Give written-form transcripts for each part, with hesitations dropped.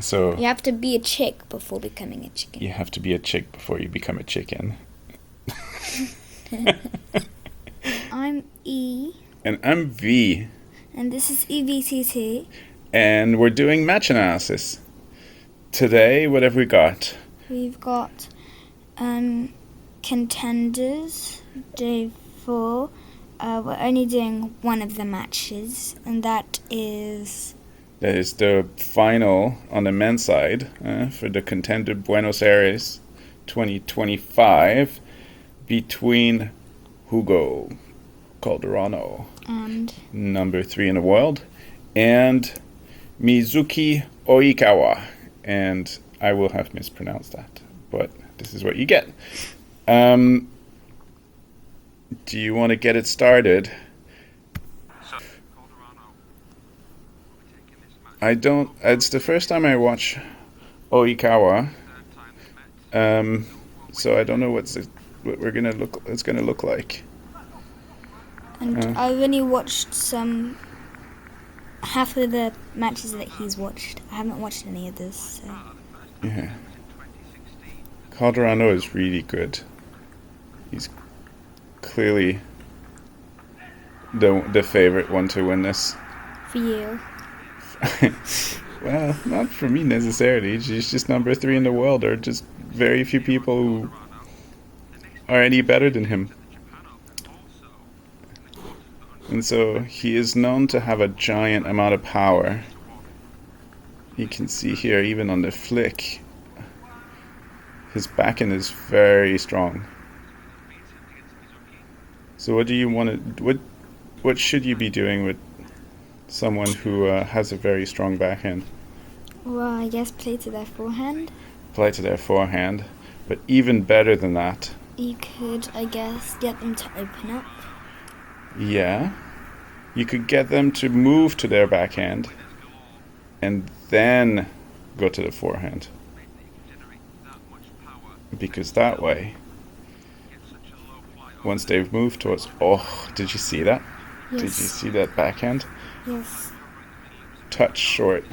So You have to be a chick before becoming a chicken. you have to be a chick before you become a chicken. I'm E. And I'm V. And this is EVTT. And we're doing match analysis. Today, what have we got? We've got Contenders, Day 4. We're only doing one of the matches, and that is the final on the men's side for the Contender Buenos Aires 2025 between Hugo Calderano, and number 3 in the world, and Mizuki Oikawa. And I will have mispronounced that, but this is what you get. Do you want to get it started? I don't. It's the first time I watch Oikawa, so I don't know what we're gonna look. It's gonna look like. And I've only watched half of the matches that he's watched. I haven't watched any of this. So. Yeah. Calderano is really good. He's clearly the favorite one to win this. For you. Well, not for me necessarily. She's just number 3 in the world. There are just very few people who are any better than him. And so he is known to have a giant amount of power. You can see here, even on the flick, his backhand is very strong. So what do you want to... What should you be doing with someone who has a very strong backhand? Well, I guess play to their forehand. Play to their forehand. But even better than that... You could, I guess, get them to open up. Yeah. You could get them to move to their backhand and then go to the forehand. Because that way, once they've moved towards... Oh, did you see that? Yes. Did you see that backhand? Yes. Touch short.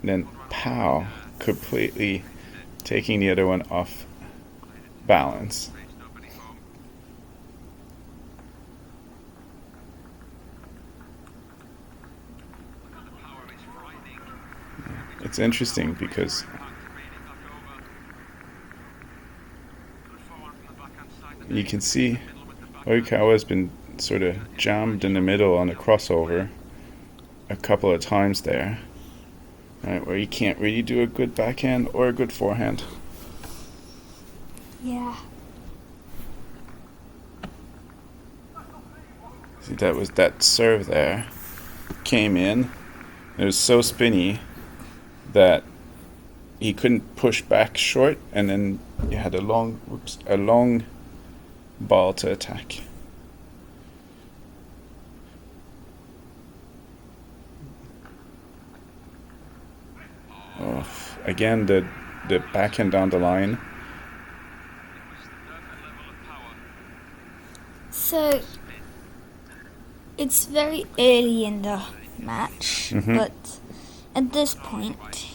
Then pow, completely taking the other one off balance. It's interesting because you can see Oikawa has been sort of jammed in the middle on a crossover a couple of times there, right, where he can't really do a good backhand or a good forehand. Yeah. See, that serve there came in. It was so spinny that he couldn't push back short, and then you had a long ball to attack. Oh, again, the backhand down the line. So, it's very early in the match, but at this point,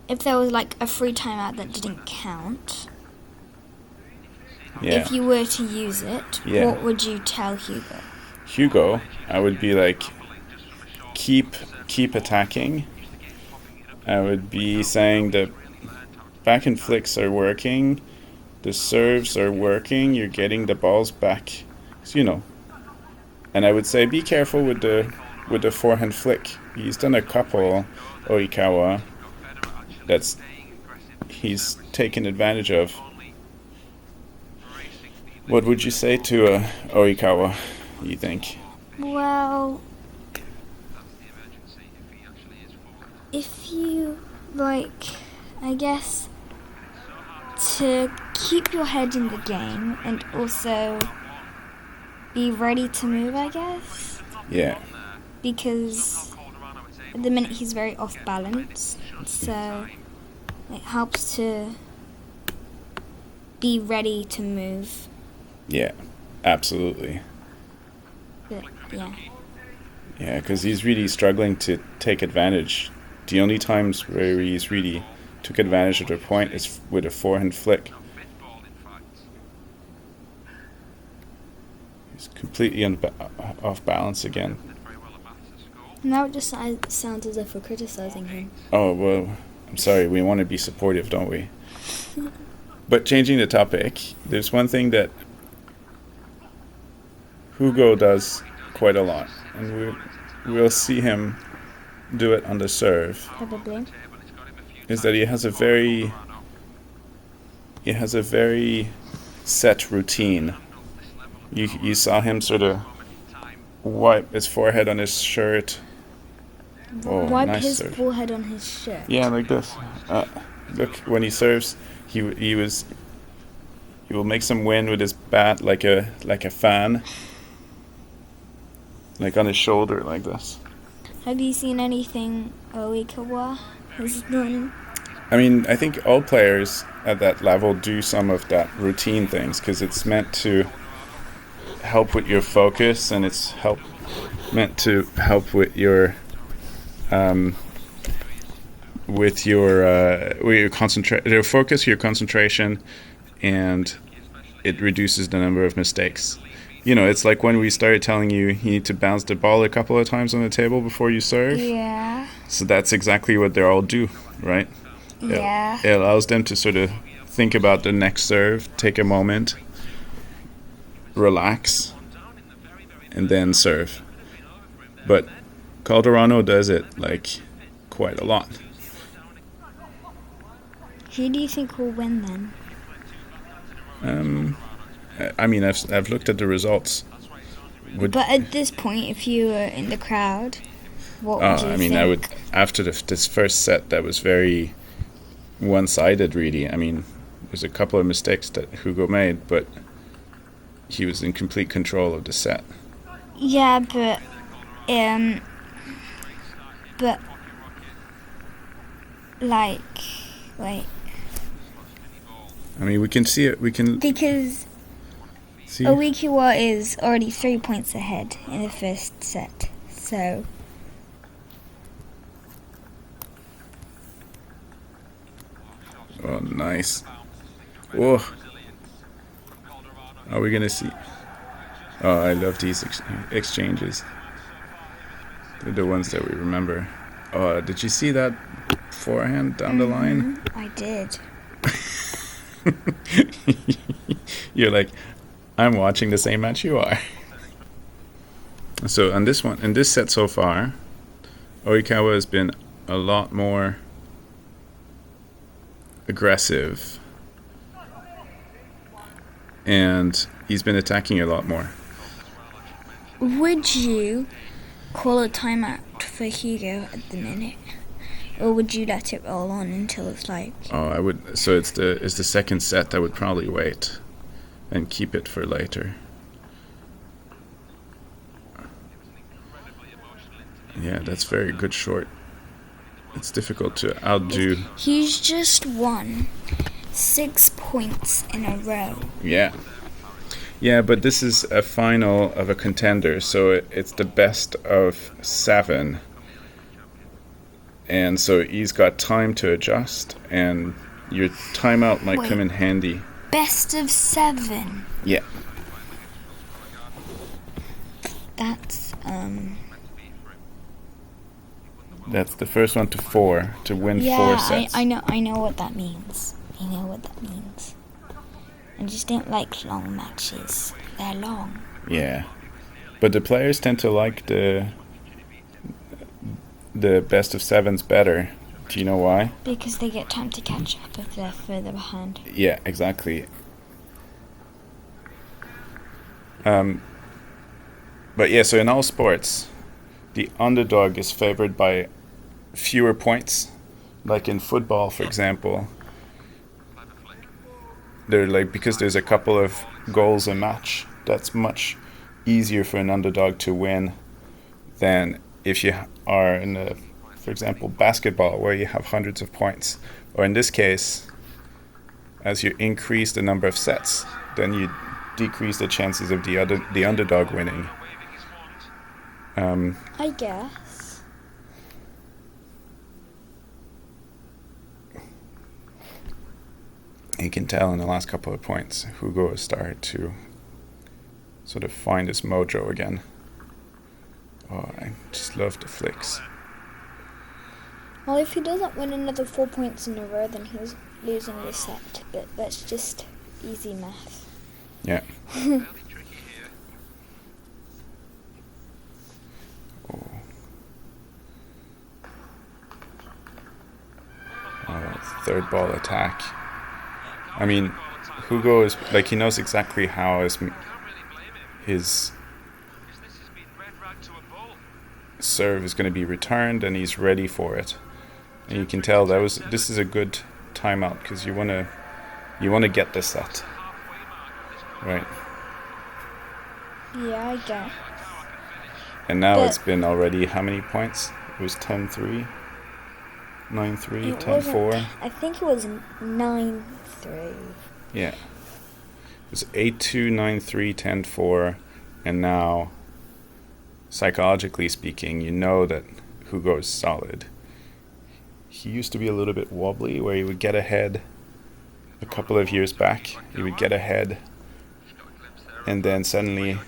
if there was like a free timeout that didn't count, if you were to use it, what would you tell Hugo? Hugo, I would be like, keep attacking. I would be saying the backhand flicks are working, the serves are working, you're getting the balls back, so, And I would say be careful with the forehand flick. He's done a couple, Oikawa, he's taken advantage of. What would you say to Oikawa, you think? Well, if you I guess, to keep your head in the game and also be ready to move, I guess. Yeah. Because at the minute he's very off balance, so it helps to be ready to move. Yeah, absolutely. But, yeah. Yeah, because he's really struggling to take advantage The only times where he's really took advantage of the point is with a forehand flick. He's completely off balance again. Now it just sounds as if we're criticizing him. Oh, well, I'm sorry. We want to be supportive, don't we? But changing the topic, there's one thing that Hugo does quite a lot, and we'll see him do it on the serve. Probably. Is that he has a very set routine. You saw him sort of wipe his forehead on his shirt. Oh, Wipe nice his serve. forehead on his shirt. Yeah, like this. Look, when he serves, he will make some wind with his bat like a fan, like on his shoulder, like this. Have you seen anything Oikawa has done? I mean, I think all players at that level do some of that routine things because it's meant to help with your focus, and it's meant to help with your your focus, your concentration, and it reduces the number of mistakes. You know, it's like when we started telling you need to bounce the ball a couple of times on the table before you serve. Yeah. So that's exactly what they all do, right? Yeah. It allows them to sort of think about the next serve, take a moment, relax, and then serve. But Calderano does it like quite a lot. Who do you think will win then? I mean, I've looked at the results. But at this point, if you were in the crowd, what would you think? I would, after this first set that was very one-sided, really. I mean, there's a couple of mistakes that Hugo made, but he was in complete control of the set. Yeah, but like, wait. I mean, we can see it. We can Because see. Oikawa is already 3 points ahead in the first set, so. Oh, nice. Oh. Are we gonna see? Oh, I love these exchanges. They're the ones that we remember. Oh, did you see that forehand down the line? I did. You're like, I'm watching the same match you are. So on this one, in this set so far, Oikawa has been a lot more aggressive, and he's been attacking a lot more. Would you call a timeout for Hugo at the minute? Or would you let it roll on until it's like... Oh, I would. So it's the second set. I would probably wait and keep it for later. Yeah, that's very good short. It's difficult to outdo. He's just won 6 points in a row. Yeah. Yeah, but this is a final of a contender, so it's the best of 7. And so he's got time to adjust, and your timeout might come in handy. Best of 7. Yeah. That's the first one to 4 to win 4 sets. I know what that means. I just don't like long matches. They're long. Yeah. But the players tend to like the best of 7s better. Do you know why? Because they get time to catch up if they're further behind. Yeah, exactly. But yeah, so in all sports, the underdog is favored by fewer points. Like in football, for example, they're like, because there's a couple of goals a match, that's much easier for an underdog to win than if you are in a, for example, basketball, where you have hundreds of points. Or in this case, as you increase the number of sets, then you decrease the chances of the underdog winning. I guess. You can tell in the last couple of points, Hugo has started to sort of find his mojo again. Oh, I just love the flicks. Well, if he doesn't win another 4 points in a row, then he's losing the set. But that's just easy math. Yeah. Oh, third ball attack. I mean, Hugo is like, he knows exactly how his serve is going to be returned, and he's ready for it. And you can tell this is a good timeout because you want to get the set right. Yeah, I guess. And now it's been already how many points? It was 10-3, 9-3, 10-4. I think it was 9-3. Yeah. It was 8-2, 9-3, 10-4, and now, psychologically speaking, you know that Hugo is solid. He used to be a little bit wobbly, where he would get ahead a couple of years back. He would get ahead, and then suddenly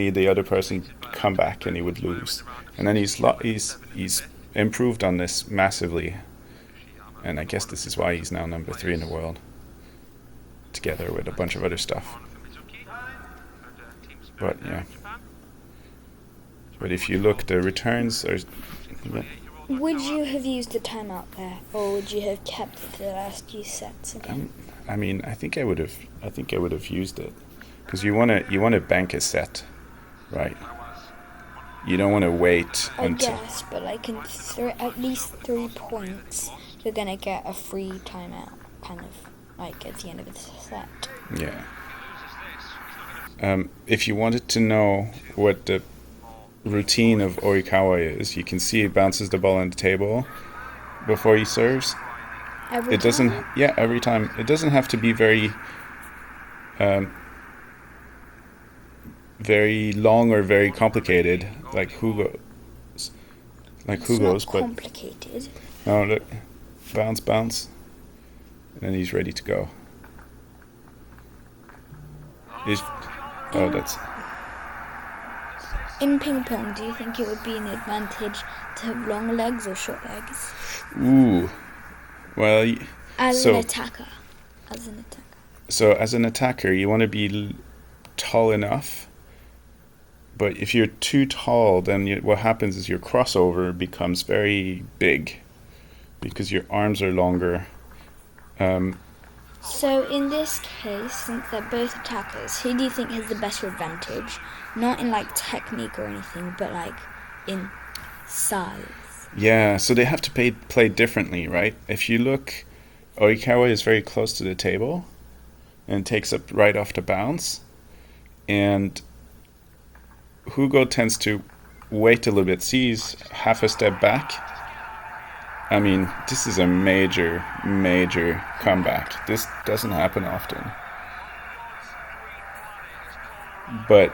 the other person come back and he would lose. And then he's improved on this massively. And I guess this is why he's now number 3 in the world, together with a bunch of other stuff. But yeah. But if you look, the returns are... Would you have used the timeout there, or would you have kept it the last few sets again? I mean, I think I would have used it, because you want to bank a set, right? You don't want to wait until... I guess, but like in at least 3 points, you're gonna get a free timeout, kind of like at the end of the set. Yeah. If you wanted to know what the routine of Oikawa is, you can see he bounces the ball on the table before he serves. Every time? Yeah, every time. It doesn't have to be very long or very complicated like Hugo's. It's not complicated. No, look, bounce, and then he's ready to go. That's... In ping pong, do you think it would be an advantage to have long legs or short legs? Ooh, well, As an attacker. So as an attacker, you want to be tall enough. But if you're too tall, then what happens is your crossover becomes very big because your arms are longer. So in this case, since they're both attackers, who do you think has the better advantage? Not in like technique or anything, but like in size. Yeah, so they have to play differently, right? If you look, Oikawa is very close to the table and takes up right off the bounce. And Hugo tends to wait a little bit, sees half a step back. I mean, this is a major comeback. This doesn't happen often. But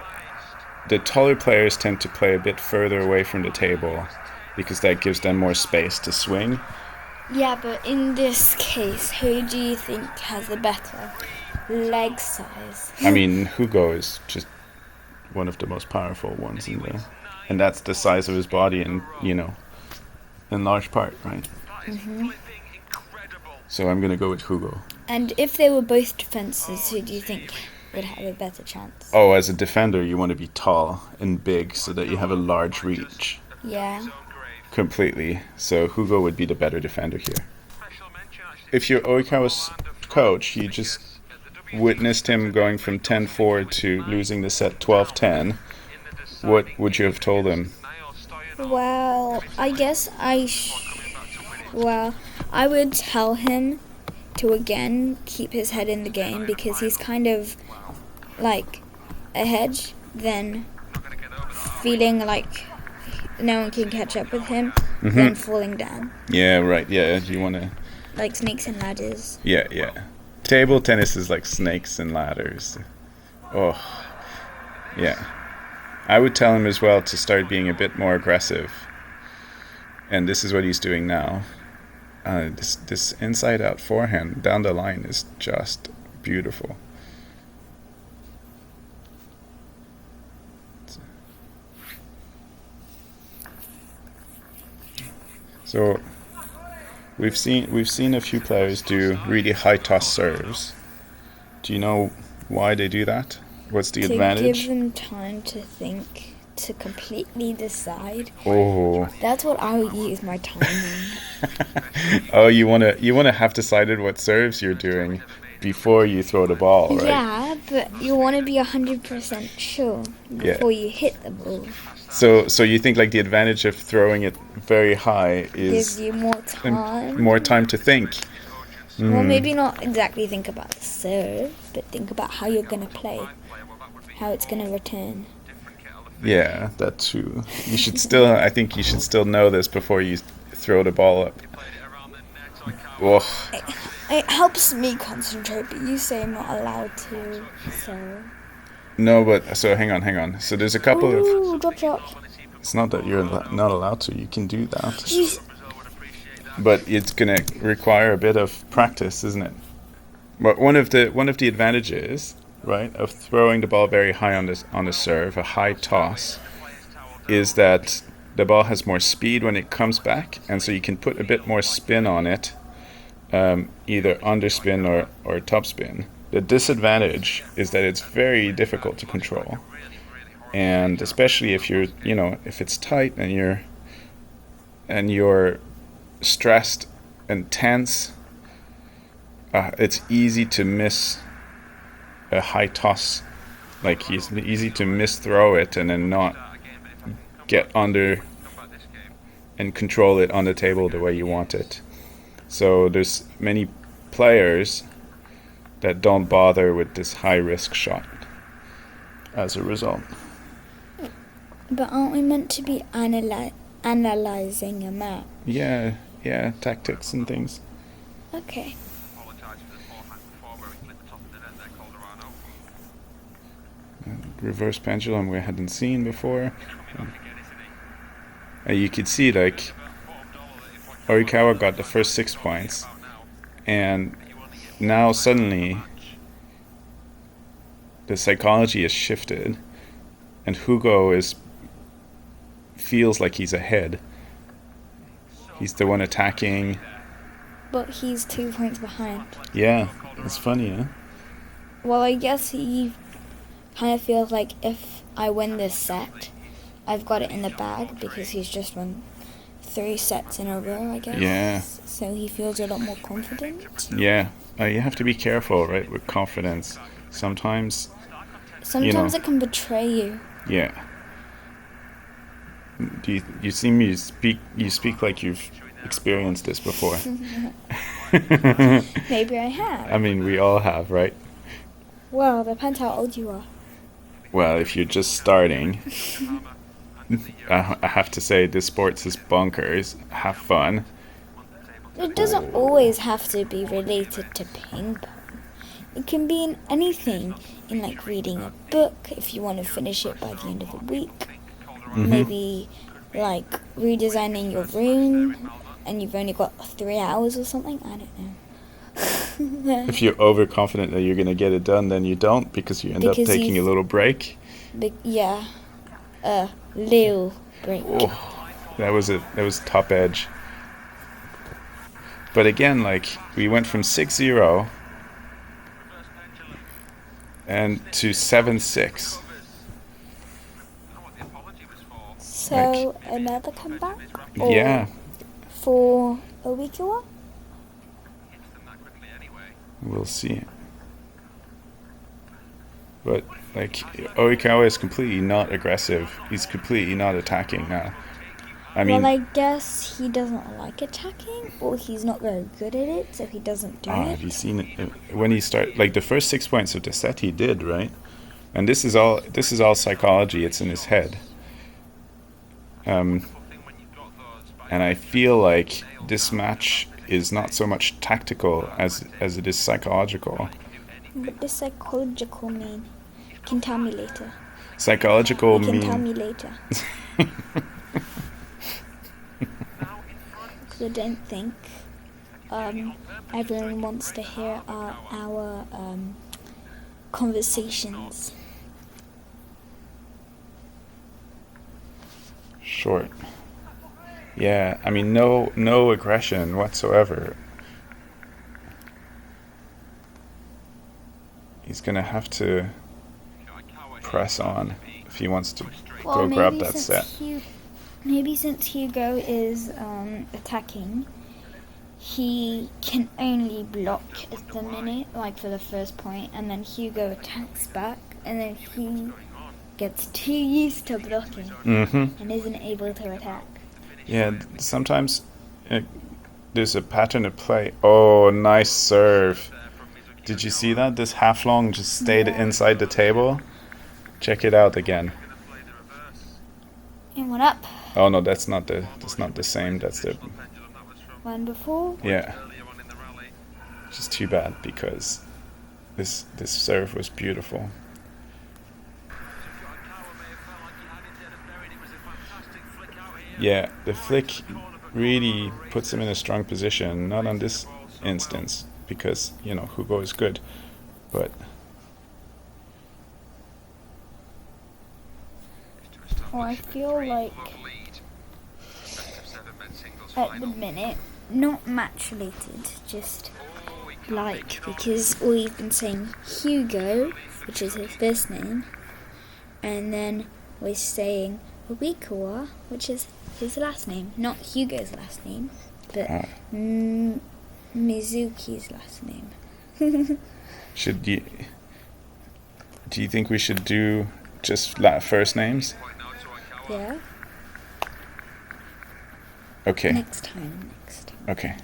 the taller players tend to play a bit further away from the table because that gives them more space to swing. Yeah, but in this case, who do you think has the better leg size? I mean, Hugo is just one of the most powerful ones in there. And that's the size of his body and, in large part, right? Mm-hmm. So I'm going to go with Hugo. And if they were both defenses, who do you think would have a better chance? Oh, as a defender, you want to be tall and big so that you have a large reach. Yeah. Completely. So Hugo would be the better defender here. If you're Oikawa's coach, you just witnessed him going from 10-4 to losing the set 12-10. What would you have told him? Well, I guess I would tell him to again keep his head in the game because he's kind of like ahead, then feeling like no one can catch up with him, then falling down. Yeah, right. Yeah, you want to... Like snakes and ladders. Yeah. Table tennis is like snakes and ladders. Oh, yeah. I would tell him as well to start being a bit more aggressive. And this is what he's doing now. This inside out forehand down the line is just beautiful. So we've seen a few players do really high toss serves. Do you know why they do that? What's the advantage? To give them time to think, to completely decide. Oh. That's what I would use my time on. Oh, you wanna have decided what serves you're doing before you throw the ball, right? Yeah, but you want to be 100% sure before you hit the ball. So you think like the advantage of throwing it very high is Gives you more time. more time to think. Well, maybe not exactly think about the serve, but think about how you're going to play, how it's going to return. Yeah, that's true. You should still, I think you should still know this before you throw the ball up. Ugh. It helps me concentrate, but you say I'm not allowed to, so... No, but, so hang on. So there's a couple Ooh, of... drop shot. It's not that you're not allowed to, you can do that. Jeez. But it's gonna require a bit of practice, isn't it? But one of the advantages, right, of throwing the ball very high on the serve, a high toss, is that the ball has more speed when it comes back, and so you can put a bit more spin on it, either underspin or topspin. The disadvantage is that it's very difficult to control, and especially if if it's tight and you're stressed and tense, it's easy to miss a high toss. Like, it's easy to misthrow it and then not get under and control it on the table the way you want it. So there's many players that don't bother with this high risk shot as a result. But aren't we meant to be analyzing a map? Yeah, tactics and things. Okay. Reverse pendulum we hadn't seen before. You could see, like, Oikawa got the first 6 points, and now suddenly the psychology has shifted, and Hugo feels like he's ahead. He's the one attacking. But he's 2 points behind. Yeah, it's funny, huh? Well, I guess he kind of feels like if I win this set, I've got it in the bag, because he's just won 3 sets in a row, I guess. Yeah. So he feels a lot more confident. Yeah. You have to be careful, right, with confidence. Sometimes it can betray you. Yeah. You seem you speak like you've experienced this before. Maybe I have. I mean, we all have, right? Well, depends how old you are. Well, if you're just starting, I have to say this sports is bonkers. Have fun. It doesn't always have to be related to ping pong. It can be in anything, in like reading a book if you want to finish it by the end of the week. Mm-hmm. Maybe like redesigning your room and you've only got 3 hours or something. I don't know. If you're overconfident that you're going to get it done, then you don't, because you end up taking a little break. Yeah. Little break. Oh, that was top edge. But again, like, we went from 6-0 and to 7-6. So another comeback? Yeah. For Oikawa? We'll see. But like, Oikawa is completely not aggressive. He's completely not attacking now. I mean, well, I guess he doesn't like attacking, or he's not very good at it, so he doesn't do it. Have you seen it when he started? Like, the first 6 points of the set, he did, right? And this is all psychology. It's in his head. And I feel like this match is not so much tactical as it is psychological. What does psychological mean? You can tell me later. Psychological mean... You can tell me later. Because I don't think everyone wants to hear our conversations. Short. Yeah, I mean, no aggression whatsoever. He's gonna have to press on if he wants to go grab that set. Maybe since Hugo is attacking, he can only block at the minute, like for the first point, and then Hugo attacks back, and then he gets too used to blocking and isn't able to attack. Yeah, sometimes there's a pattern of play. Oh, nice serve. Did you see that? This half long just stayed inside the table. Check it out again. And one up. Oh no, that's not the same. That's the one before. Yeah. Just too bad because this serve was beautiful. Yeah, the flick really puts him in a strong position. Not on this instance because Hugo is good, but. Well, I feel like at the minute, not match related, just like, because we've been saying Hugo, which is his first name, and then we're saying Oikawa, which is his last name. Not Hugo's last name, but Mizuki's last name. Do you think we should do just first names? Yeah. Okay. Next time. Okay.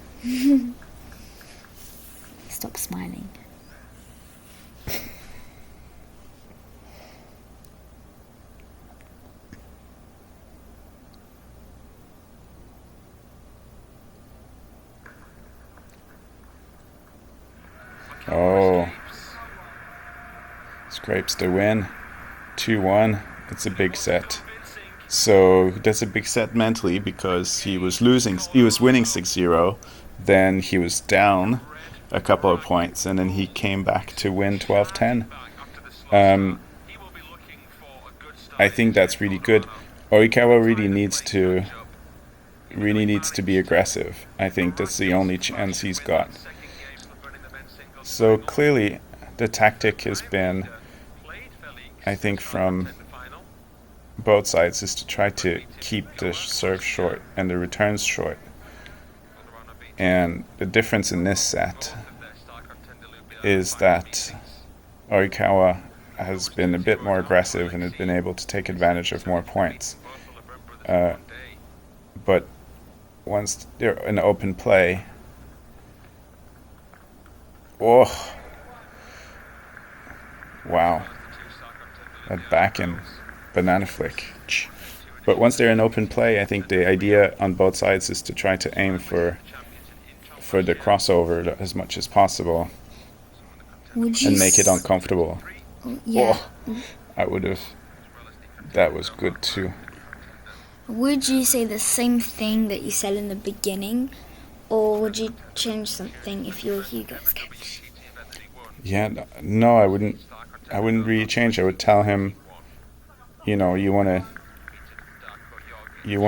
Stop smiling. Oh. Scrapes the win. 2-1. It's a big set. So that's a big set mentally because he was winning 6-0, then he was down a couple of points, and then he came back to win 12-10. I think that's really good. Oikawa really needs to be aggressive. I think that's the only chance he's got. So clearly the tactic has been, I think, from both sides, is to try to keep the serve short and the returns short. And the difference in this set is that Oikawa has been a bit more aggressive and has been able to take advantage of more points. But once they're in open play, oh, wow, that back in banana flick. But once they're in open play, I think the idea on both sides is to try to aim for the crossover as much as possible and make it uncomfortable. Yeah. I would have. That was good too. Would you say the same thing that you said in the beginning, or would you change something if you were Hugo's coach? Yeah, no, I wouldn't really change. I would tell him, you want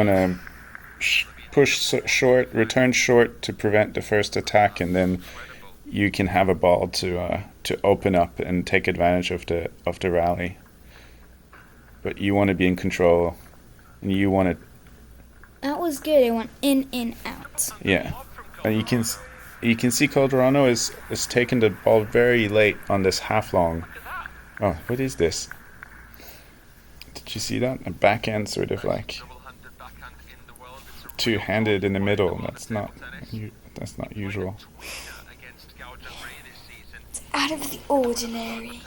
to push short, return short to prevent the first attack, and then you can have a ball to open up and take advantage of the rally. But you want to be in control, and you want to. That was good. It went in, out. Yeah, and you can see Calderano is taking the ball very late on this half long. Oh, what is this? Did you see that? A backhand sort of like two-handed in the middle. That's not usual. It's out of the ordinary.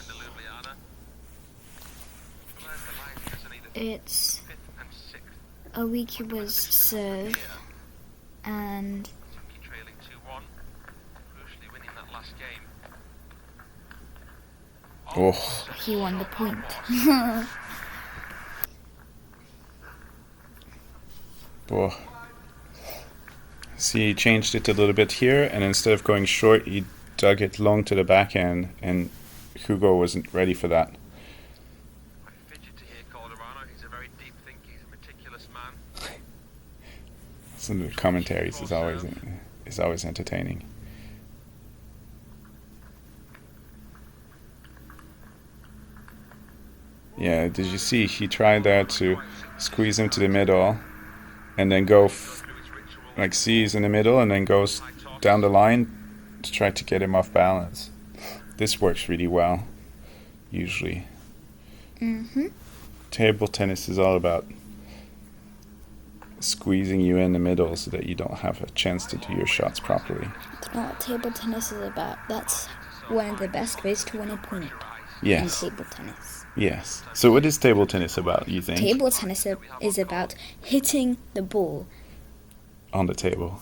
It's Oikawa's serve, and he won the point. See, he changed it a little bit here, and instead of going short, he dug it long to the backhand, and Hugo wasn't ready for that. Some of the commentaries is always entertaining. Yeah, did you see? He tried there to squeeze him to the middle, and then go like he's in the middle, and then goes down the line to try to get him off balance. This works really well, usually. Table tennis is all about squeezing you in the middle so that you don't have a chance to do your shots properly. That's not what table tennis is about. That's one of the best ways to win a point. Yes. In table tennis. Yes. So what is table tennis about, you think? Table tennis is about hitting the ball. On the table.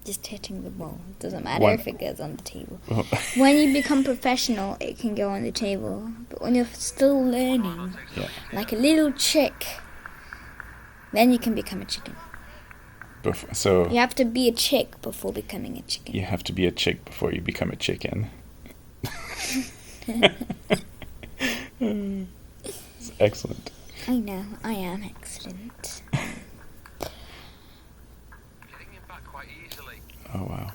Just hitting the ball. Doesn't matter if it goes on the table. Oh. When you become professional, it can go on the table. But when you're still learning, like a little chick, then you can become a chicken. So you have to be a chick before becoming a chicken. You have to be a chick before you become a chicken. It's excellent. I know, I am excellent. Oh wow.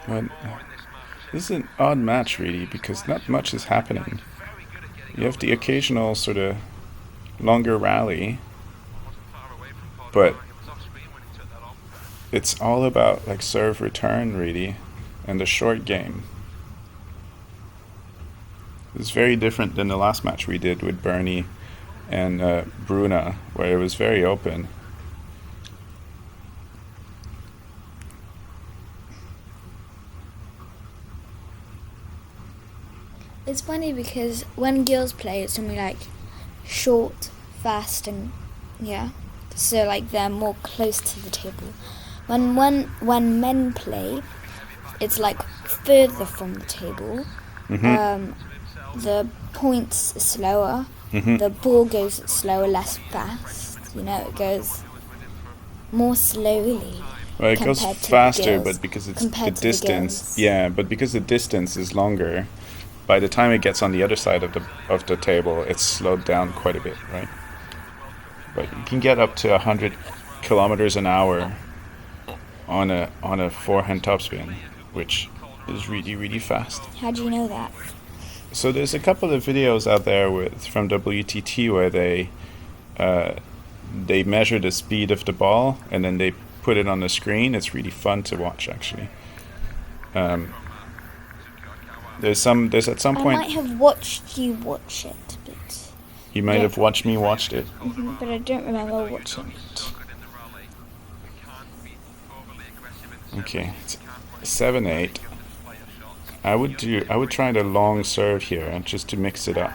Well, this is an odd match really, because not much is happening. You have the occasional sort of longer rally, but it's all about like serve return really, and the short game. It's very different than the last match we did with Bernie and Bruna, where it was very open. It's funny because when girls play, it's something like short, fast, and so like they're more close to the table. When men play, it's like further from the table. The points are slower. The ball goes slower, less fast. It goes more slowly. Well, it goes faster, but because it's the distance. Yeah, but because the distance is longer, by the time it gets on the other side of the table, it's slowed down quite a bit, right? But you can get up to 100 kilometers an hour on a forehand topspin, which is really, really fast. How do you know that? So there's a couple of videos out there from WTT where they measure the speed of the ball and then they put it on the screen. It's really fun to watch, actually. There's at some point. I might have watched you watch it, but you might have watched me watched it. But I don't remember watching it. Okay, it's 7-8. I would try the long serve here just to mix it up.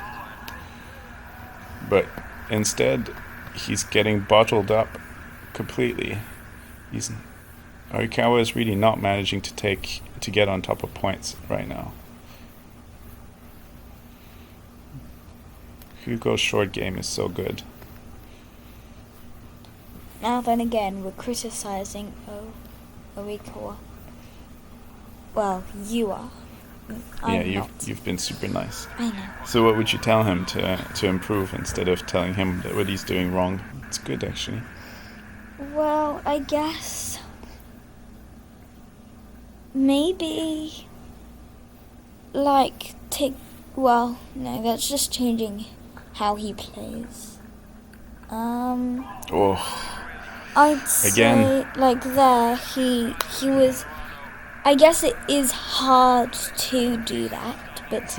But instead, he's getting bottled up completely. Oikawa is really not managing to get on top of points right now. Hugo's short game is so good. Now then again, we're criticizing Oikawa. Well, you are. You've been super nice. I know. So what would you tell him to improve instead of telling him that what he's doing wrong? It's good, actually. Well, I guess maybe no, that's just changing how he plays. I'd say like there he was. I guess it is hard to do that, but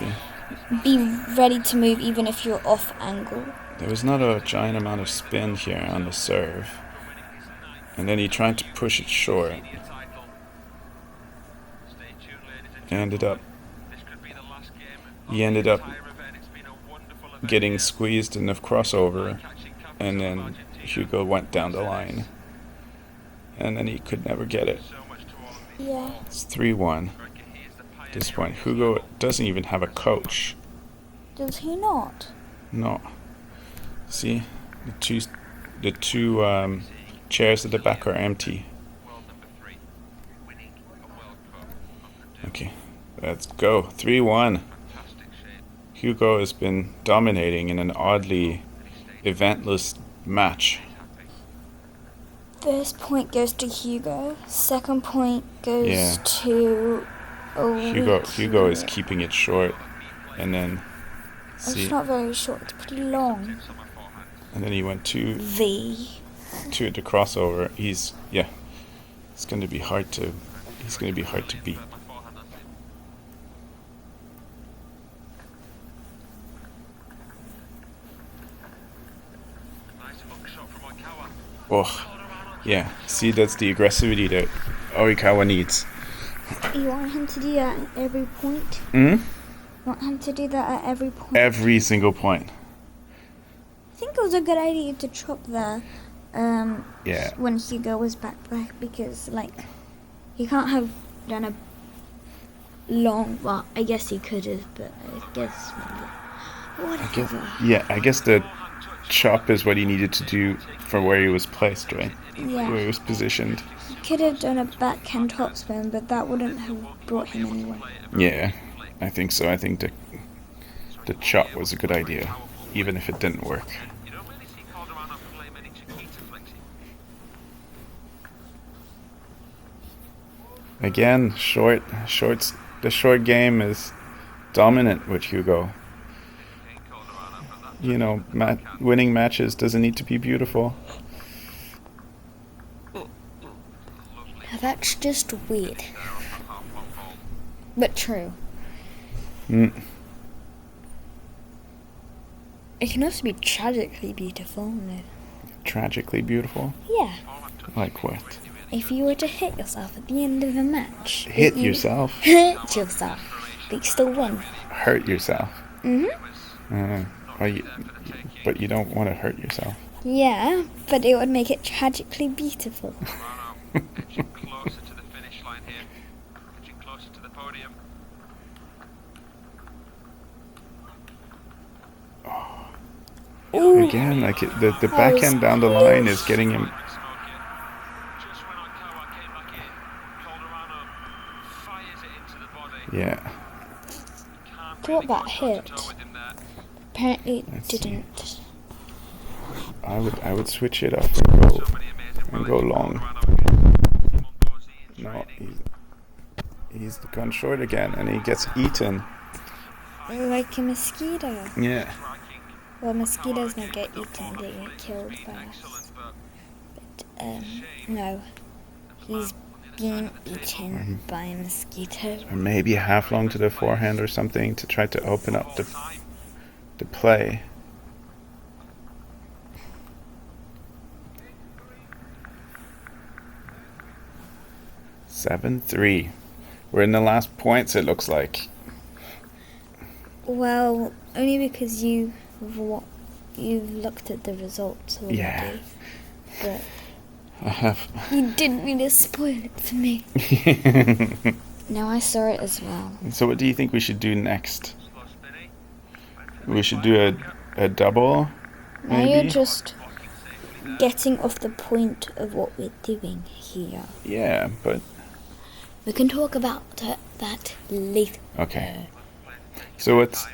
be ready to move even if you're off angle. There was not a giant amount of spin here on the serve. And then he tried to push it short. He ended up getting squeezed in the crossover, and then Hugo went down the line. And then he could never get it. Yeah. It's 3-1 at this point. Hugo doesn't even have a coach. Does he not? No. See, the two chairs at the back are empty. Okay, let's go. 3-1. Hugo has been dominating in an oddly eventless match. First point goes to Hugo. Second point goes Yeah. to Hugo is keeping it short, and then It's not very short. It's pretty long. and then he went to V. the crossover. He's going to be hard to beat. Oh, yeah. See, that's the aggressivity that Oikawa needs. You want him to do that at every point? Hmm? Want him to do that at every point? Every single point. I think it was a good idea to chop there. Yeah. When Hugo was back because he can't have done a long. Well, I guess he could have, but I guess whatever. I guess the chop is what he needed to do for where he was placed, right? Yeah. Where he was positioned. He could have done a backhand topspin, but that wouldn't have brought him anywhere. Yeah, I think so. I think the chop was a good idea, even if it didn't work. Again, the short game is dominant with Hugo. You know, winning matches doesn't need to be beautiful. That's just weird. But true. Mm. It can also be tragically beautiful. No. Tragically beautiful? Yeah. Like what? If you were to hit yourself at the end of a match. Hit yourself? Hurt yourself. But you still win. Hurt yourself? Mm-hmm. But you don't want to hurt yourself. Yeah, but it would make it tragically beautiful. Closer to the finish line here. Pitching closer to the podium. Ooh. Again, like the backhand down the line is getting him. Just when Oikawa came back in, Calderano fires it into the body. Yeah. Thought that hit. Apparently it Let's see. didn't. I would switch it up and go long. No, he's gone short again, and he gets eaten. Like a mosquito. Yeah. Well, mosquitoes don't get eaten, they get killed by us. But, no. He's being eaten by a mosquito. Or maybe half long to the forehand or something to try to open up the play. Seven, 3. We're in the last points, it looks like. Well, only because you've looked at the results already. Yeah. But I have. you didn't mean to spoil it for me. No, I saw it as well. So what do you think we should do next? We should do a double, Now maybe? you're just getting off the point of what we're doing here. Yeah, but... We can talk about that later. Okay. So it's...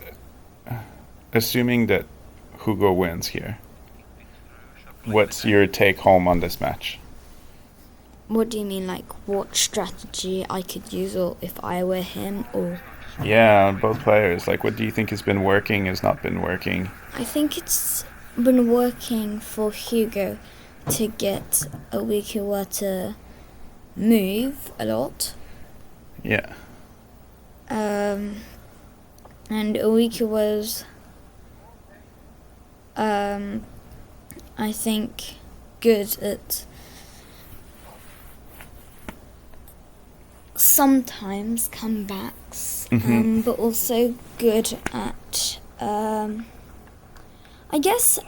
assuming that Hugo wins here, what's your take home on this match? What do you mean, like what strategy I could use, or if I were him, or... Yeah, both players. Like, what do you think has been working, has not been working? I think it's been working for Hugo to get Oikawa to move a lot. Yeah. And Oikawa's, I think, good at sometimes comebacks, but also good at, I guess,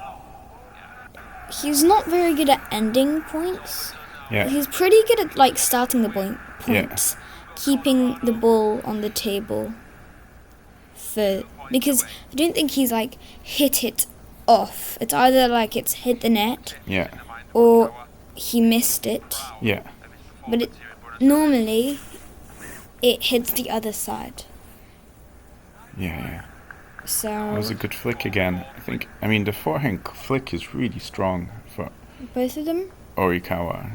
he's not very good at ending points. Yeah. He's pretty good at, like, starting the points, keeping the ball on the table because I don't think he's, like, hit it off. It's either, like, it's hit the net, Yeah. or he missed it, Yeah. but normally it hits the other side. Yeah. So It was a good flick again. I mean, the forehand flick is really strong for both of them. Oikawa.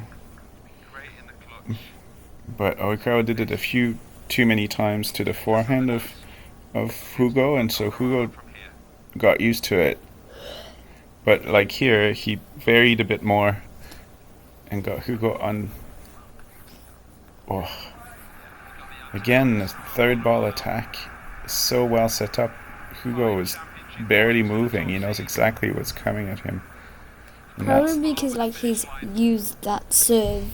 But Oikawa did it a few too many times to the forehand of Hugo, and so Hugo got used to it. But like here, he varied a bit more and got Hugo on. Oh. Again, the third ball attack is so well set up. Hugo is barely moving. He knows exactly what's coming at him. And Probably because like he's used that serve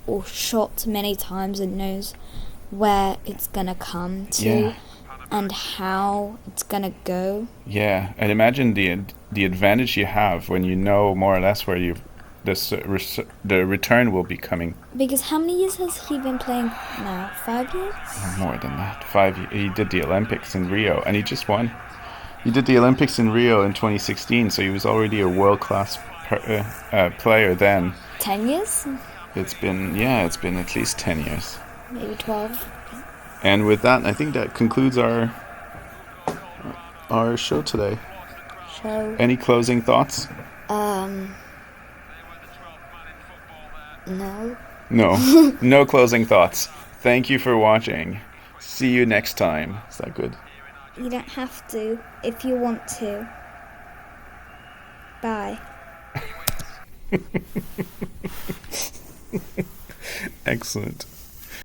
or shot many times and knows where it's gonna come to. Yeah. And how it's gonna go. Yeah, and imagine the advantage you have when you know more or less where the return will be coming. Because how many years has he been playing now? 5 years? More than that. 5 years. He did the Olympics in Rio, and he just won. He did the Olympics in Rio in 2016, so he was already a world-class player then. 10 years? It's been at least 10 years. Maybe 12. And with that, I think that concludes our show today. Any closing thoughts? No. No. No closing thoughts. Thank you for watching. See you next time. Is that good? You don't have to if you want to. Bye. Excellent.